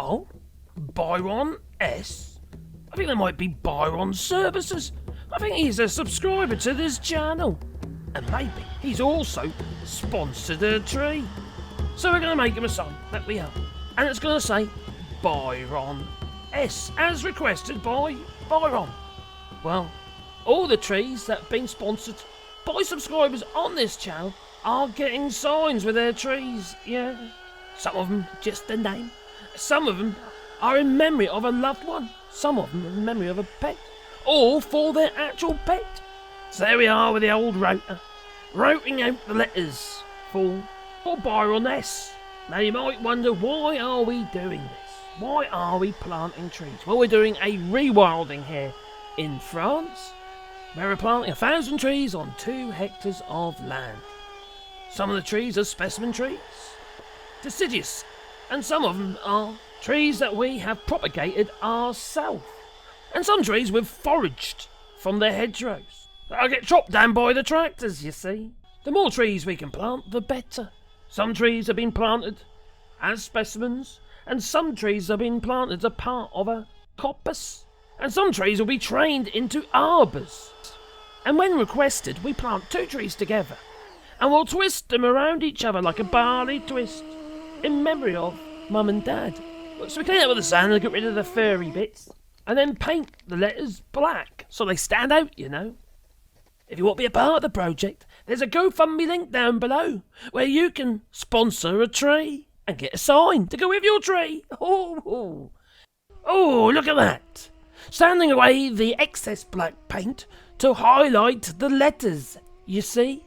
Oh, Byron S? I think that might be Byron Services. I think he's a subscriber to this channel. And maybe he's also sponsored a tree. So we're going to make him a sign, that we are. And it's going to say Byron S, as requested by Byron. Well, all the trees that have been sponsored by subscribers on this channel are getting signs with their trees, yeah. Some of them just a name. Some of them are in memory of a loved one. Some of them in memory of a pet. All for their actual pet. So there we are with the old router, routing out the letters for Byron S. Now you might wonder, why are we doing this? Why are we planting trees? Well, we're doing a rewilding here in France, where we're planting 1,000 trees on 2 hectares of land. Some of the trees are specimen trees, deciduous, and some of them are trees that we have propagated ourselves. And some trees we've foraged from their hedgerows. That'll get chopped down by the tractors, you see. The more trees we can plant, the better. Some trees have been planted as specimens, and some trees have been planted as a part of a coppice. And some trees will be trained into arbours. And when requested, we plant 2 trees together, and we'll twist them around each other like a barley twist, in memory of Mum and Dad. So we clean up with the sand and get rid of the furry bits, and then paint the letters black so they stand out, you know. If you want to be a part of the project, there's a GoFundMe link down below where you can sponsor a tree and get a sign to go with your tree. Oh, look at that. Sanding away the excess black paint to highlight the letters, you see.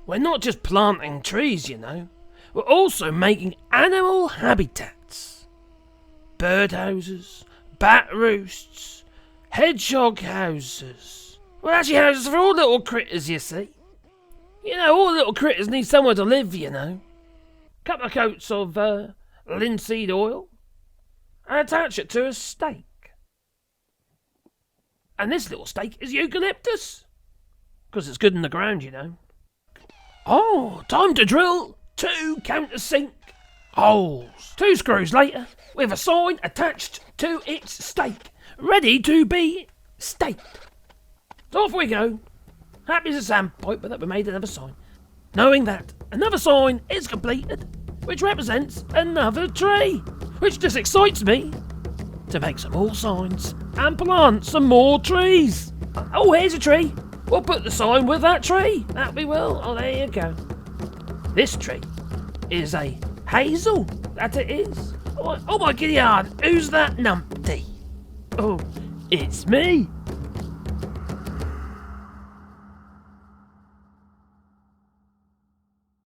We're not just planting trees, you know. We're also making animal habitats. Birdhouses, bat roosts, hedgehog houses. Well, actually houses for all little critters, you see. You know, all little critters need somewhere to live, you know. Couple of coats of linseed oil and attach it to a stake. And this little stake is eucalyptus, because it's good in the ground, you know. Oh, time to drill 2 countersink holes. 2 screws later, with a sign attached to its stake, ready to be staked. So off we go, happy as a sandpiper that we made another sign, knowing that another sign is completed, which represents another tree, which just excites me to make some more signs and plant some more trees. Oh, here's a tree. We'll put the sign with that tree. That we will. Oh, there you go. This tree is a hazel. That it is. Oh my giddy yard. Who's that numpty? Oh, it's me.